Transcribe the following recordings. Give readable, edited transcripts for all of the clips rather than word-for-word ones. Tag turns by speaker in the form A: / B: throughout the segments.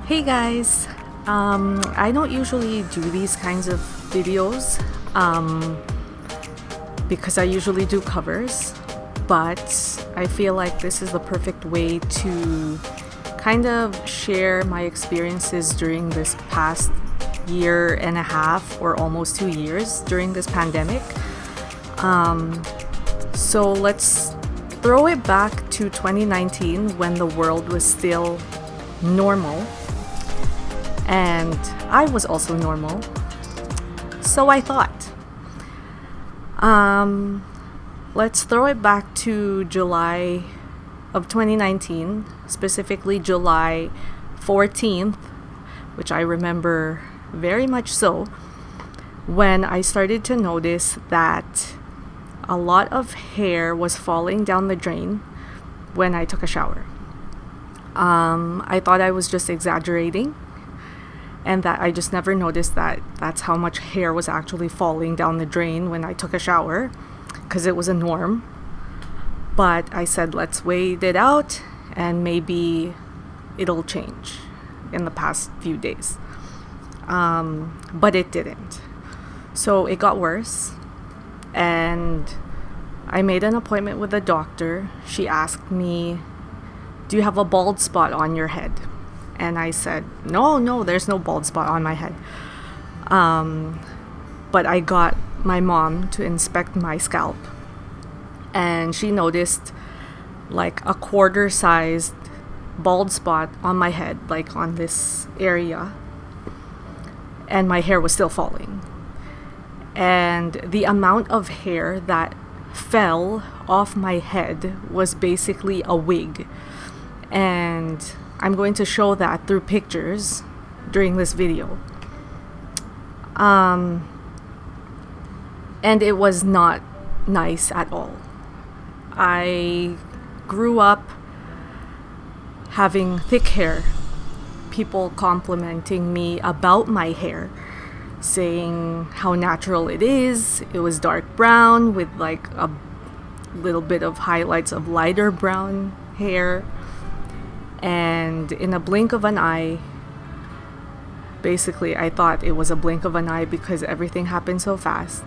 A: Hey guys, I don't usually do these kinds of videos because I usually do covers, but I feel like this is the perfect way to kind of share my experiences during this past year and a half or almost 2 years during this pandemic. So let's throw it back to 2019 when the world was still normal. And I was also normal. So I thought. Let's throw it back to July of 2019, specifically July 14th, which I remember very much so, when I started to notice that a lot of hair was falling down the drain when I took a shower. I thought I was just exaggerating, and that I just never noticed that that's how much hair was actually falling down the drain when I took a shower, because it was a norm. But I said, let's wait it out and maybe it'll change in the past few days. But it didn't. So it got worse, and I made an appointment with a doctor. She asked me, do you have a bald spot on your head? And I said, no, there's no bald spot on my head. But I got my mom to inspect my scalp, and she noticed like a quarter-sized bald spot on my head, like on this area, and my hair was still falling. And the amount of hair that fell off my head was basically a wig. And I'm going to show that through pictures during this video. And it was not nice at all. I grew up having thick hair. People complimenting me about my hair, saying how natural it is. It was dark brown with like a little bit of highlights of lighter brown hair. And in a blink of an eye, basically I thought it was a blink of an eye because everything happened so fast.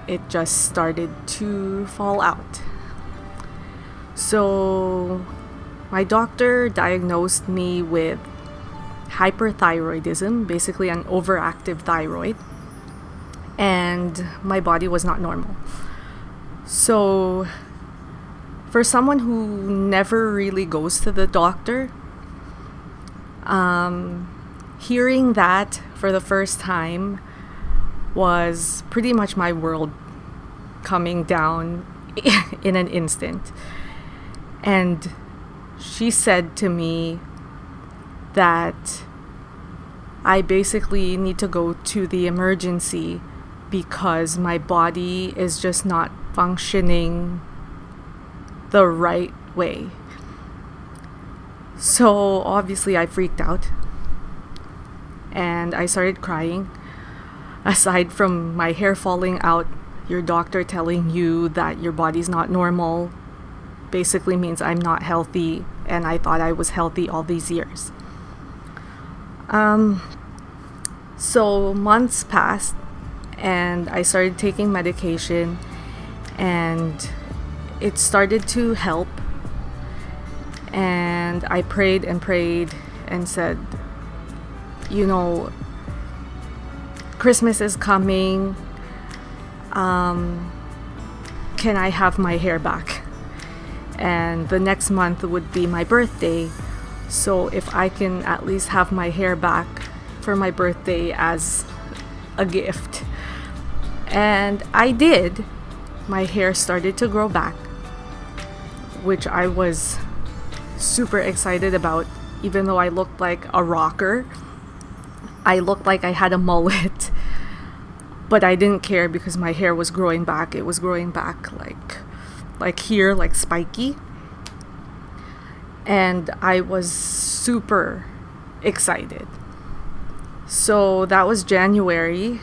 A: It just started to fall out. So my doctor diagnosed me with hyperthyroidism, basically an overactive thyroid, and my body was not normal. So for someone who never really goes to the doctor, hearing that for the first time was pretty much my world coming down in an instant. And she said to me that I basically need to go to the emergency because my body is just not functioning the right way. So obviously I freaked out and I started crying. Aside from my hair falling out, your doctor telling you that your body's not normal basically means I'm not healthy, and I thought I was healthy all these years. So months passed and I started taking medication, and it started to help. And I prayed and prayed and said, Christmas is coming. Can I have my hair back? And the next month would be my birthday. So if I can at least have my hair back for my birthday as a gift. And I did. My hair started to grow back, which I was super excited about. Even though I looked like a rocker, I looked like I had a mullet, but I didn't care because my hair was growing back. It was growing back like here, like spiky. And I was super excited. So that was January,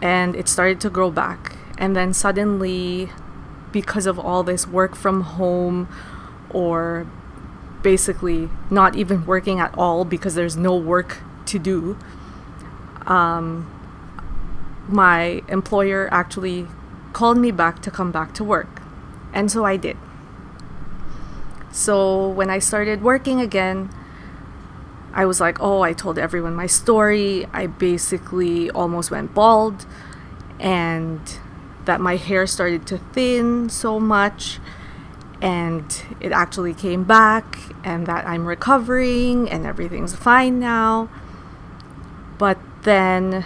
A: and it started to grow back. And then suddenly, because of all this work from home or basically not even working at all because there's no work to do, my employer actually called me back to come back to work. And so I did. So when I started working again, I was like, oh, I told everyone my story. I basically almost went bald, and that my hair started to thin so much, and it actually came back, and that I'm recovering and everything's fine now. But then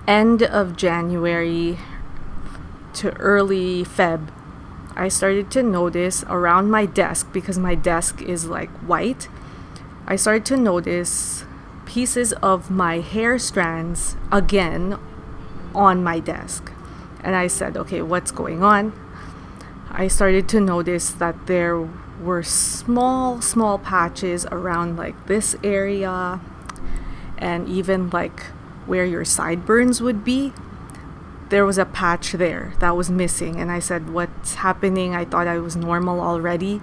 A: end of January to early Feb, I started to notice around my desk, because my desk is like white, I started to notice pieces of my hair strands again on my desk. And I said, okay, what's going on? I started to notice that there were small patches around like this area, and even like where your sideburns would be. There was a patch there that was missing, and I said, what's happening? I thought I was normal already,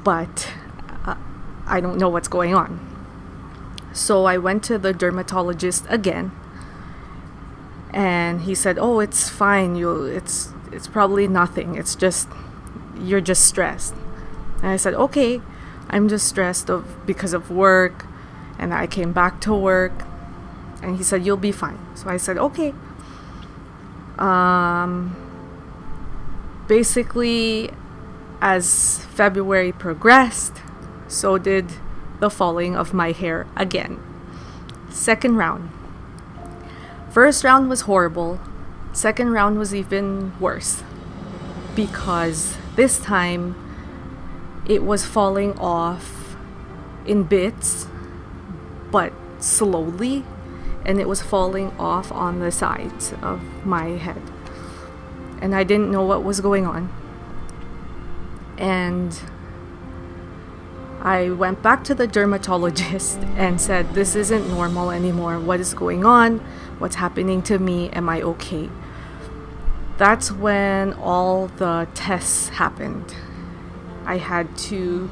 A: but I don't know what's going on. So I went to the dermatologist again, and he said, oh, it's fine, it's probably nothing, it's just, you're just stressed. And I said, okay, I'm just stressed because of work, and I came back to work. And he said, you'll be fine. So I said, okay. Basically, as February progressed, so did the falling of my hair again. Second round. First round was horrible. Second round was even worse, because this time it was falling off in bits, but slowly, and it was falling off on the sides of my head. And I didn't know what was going on. And I went back to the dermatologist and said, this isn't normal anymore. What is going on? What's happening to me? Am I okay? That's when all the tests happened. I had to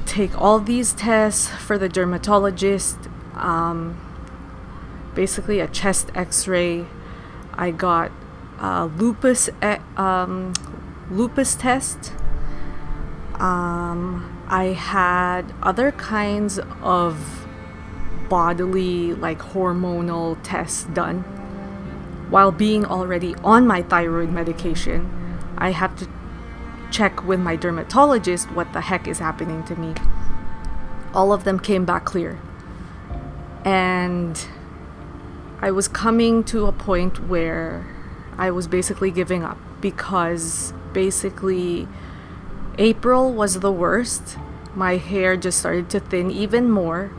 A: take all these tests for the dermatologist. Basically a chest x-ray. I got a lupus test. I had other kinds of bodily, like hormonal tests done. While being already on my thyroid medication, I have to check with my dermatologist what the heck is happening to me. All of them came back clear. And I was coming to a point where I was basically giving up, because basically April was the worst. My hair just started to thin even more,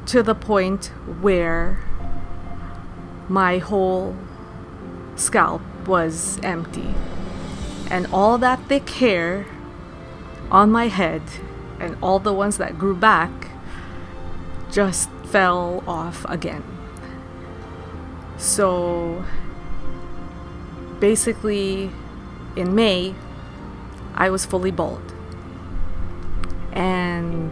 A: to the point where my whole scalp was empty. And all that thick hair on my head, and all the ones that grew back, just fell off again. So basically in May, I was fully bald. And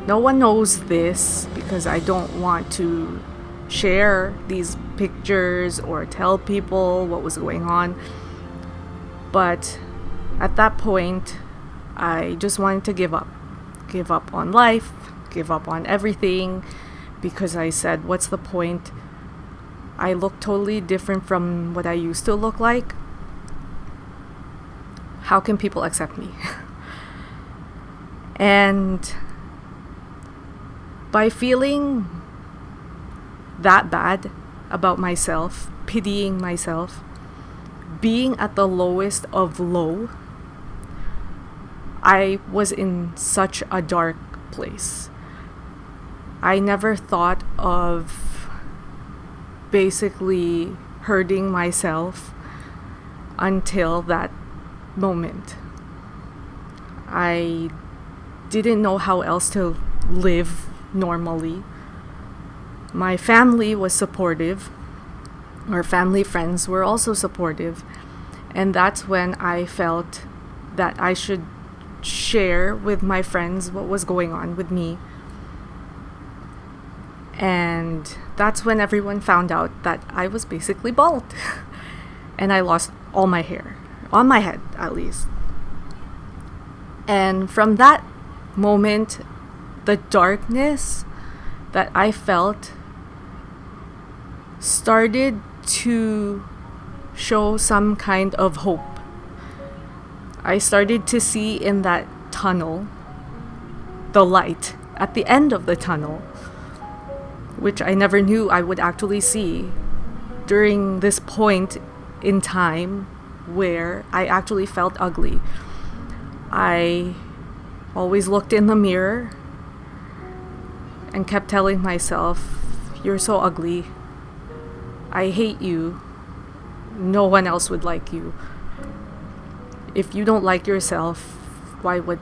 A: no one knows this, because I don't want to share these pictures or tell people what was going on. But at that point, I just wanted to give up. Give up on life, give up on everything, because I said, what's the point? I look totally different from what I used to look like. How can people accept me? And by feeling that bad about myself, pitying myself, being at the lowest of low, I was in such a dark place. I never thought of basically hurting myself until that moment. I didn't know how else to live normally. My family was supportive. Our family friends were also supportive. And that's when I felt that I should share with my friends what was going on with me. And that's when everyone found out that I was basically bald. And I lost all my hair, on my head at least. And from that moment, the darkness that I felt started to show some kind of hope. I started to see in that tunnel the light at the end of the tunnel, which I never knew I would actually see during this point in time where I actually felt ugly. I always looked in the mirror and kept telling myself, "You're so ugly. I hate you. No one else would like you. If you don't like yourself, why would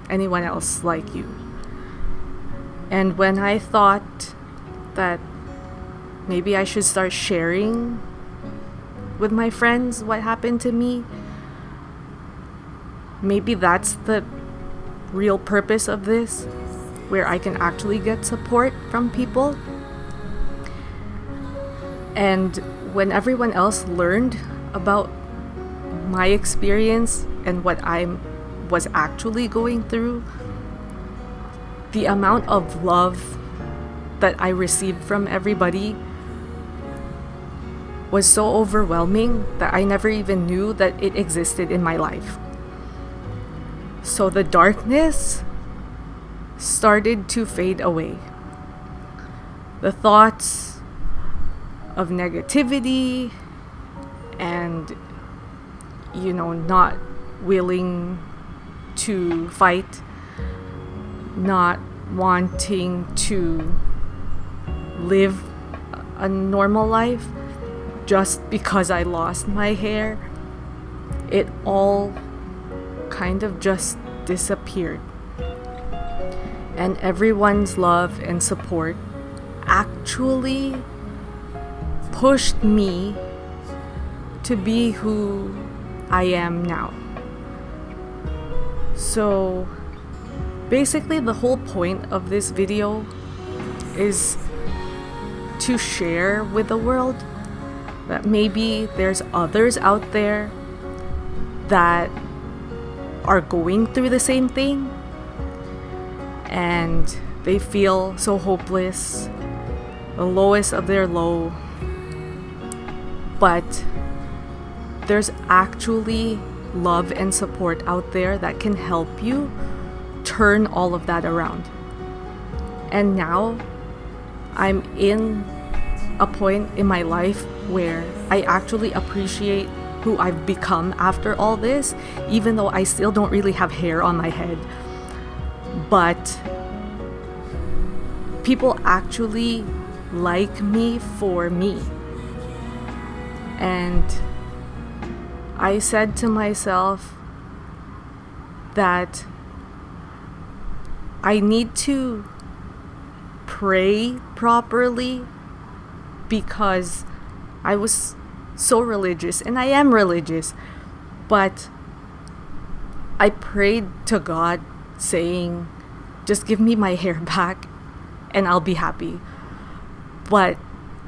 A: anyone else like you?" And when I thought that maybe I should start sharing with my friends what happened to me, maybe that's the real purpose of this, where I can actually get support from people. And when everyone else learned about my experience and what I was actually going through, the amount of love that I received from everybody was so overwhelming that I never even knew that it existed in my life. So the darkness started to fade away. The thoughts of negativity and, not willing to fight, not wanting to live a normal life just because I lost my hair, it all kind of just disappeared. And everyone's love and support actually pushed me to be who I am now. So basically the whole point of this video is to share with the world that maybe there's others out there that are going through the same thing and they feel so hopeless, the lowest of their low. But there's actually love and support out there that can help you turn all of that around. And now I'm in a point in my life where I actually appreciate who I've become after all this, even though I still don't really have hair on my head. But people actually like me for me. And I said to myself that I need to pray properly, because I was so religious, and I am religious, but I prayed to God saying, just give me my hair back and I'll be happy. But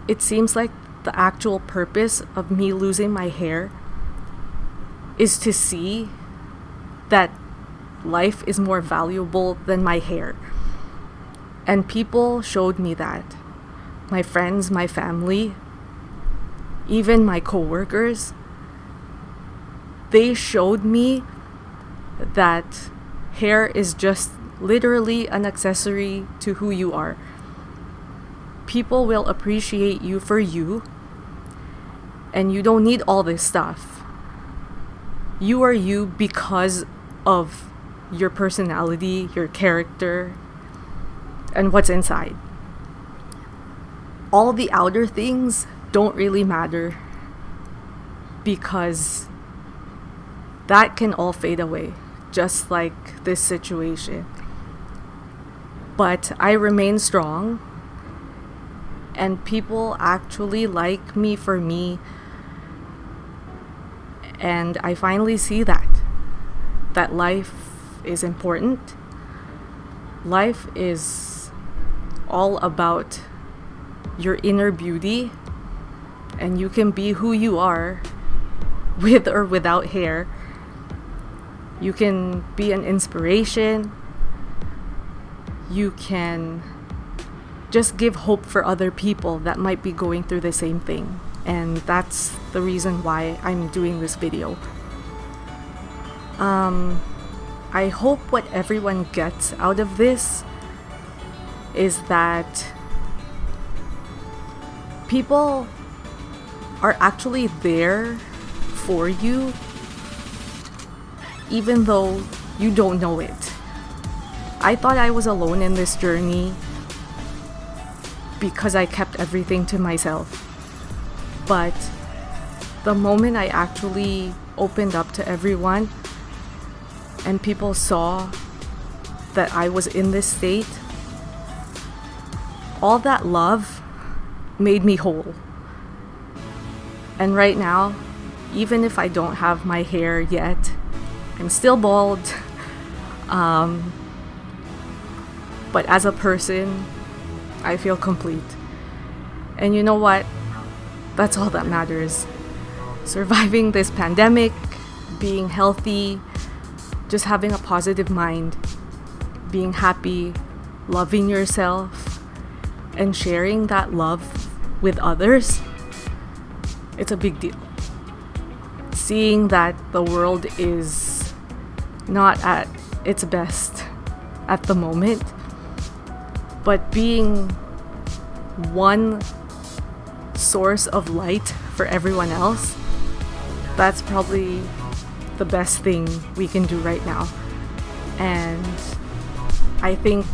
A: it seems like the actual purpose of me losing my hair is to see that life is more valuable than my hair. And people showed me that. My friends, my family, even my coworkers, they showed me that hair is just literally an accessory to who you are. People will appreciate you for you, and you don't need all this stuff. You are you because of your personality, your character, and what's inside. All the outer things don't really matter, because that can all fade away, just like this situation. But I remain strong, and people actually like me for me. And I finally see that life is important. Life is all about your inner beauty, and you can be who you are with or without hair. You can be an inspiration. You can just give hope for other people that might be going through the same thing. And that's the reason why I'm doing this video. I hope what everyone gets out of this is that people are actually there for you, even though you don't know it. I thought I was alone in this journey because I kept everything to myself. But the moment I actually opened up to everyone and people saw that I was in this state, all that love made me whole. And right now, even if I don't have my hair yet, I'm still bald. But as a person, I feel complete. And you know what? That's all that matters. Surviving this pandemic, being healthy, just having a positive mind, being happy, loving yourself, and sharing that love with others, it's a big deal. Seeing that the world is not at its best at the moment, but being one source of light for everyone else, that's probably the best thing we can do right now. And I think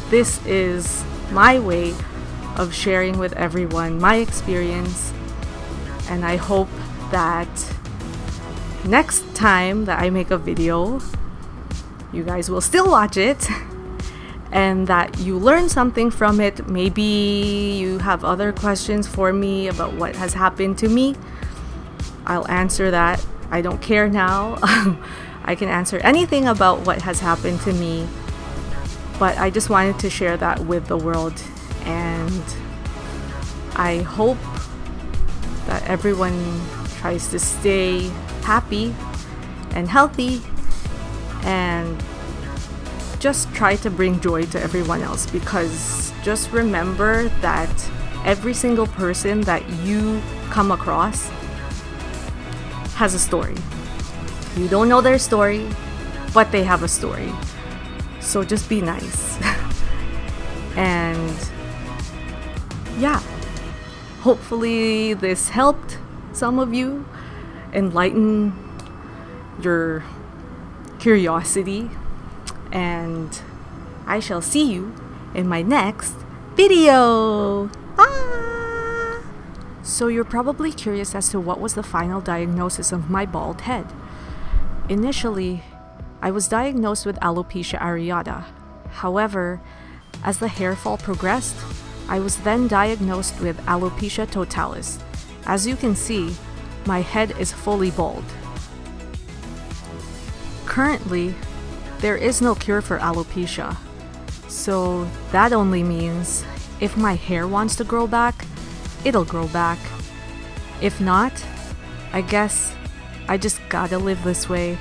A: this is my way of sharing with everyone my experience, and I hope that next time that I make a video, you guys will still watch it and that you learn something from it. Maybe you have other questions for me about what has happened to me. I'll answer that. I don't care now. I can answer anything about what has happened to me, but I just wanted to share that with the world, and I hope that everyone tries to stay happy and healthy and just try to bring joy to everyone else, because just remember that every single person that you come across has a story. You don't know their story, but they have a story. So just be nice. And yeah, hopefully this helped some of you, enlighten your curiosity, and I shall see you in my next video. Bye! So you're probably curious as to what was the final diagnosis of my bald head. Initially, I was diagnosed with alopecia areata. However, as the hair fall progressed, I was then diagnosed with alopecia totalis. As you can see, my head is fully bald. Currently, there is no cure for alopecia. So that only means if my hair wants to grow back, it'll grow back. If not, I guess I just gotta live this way.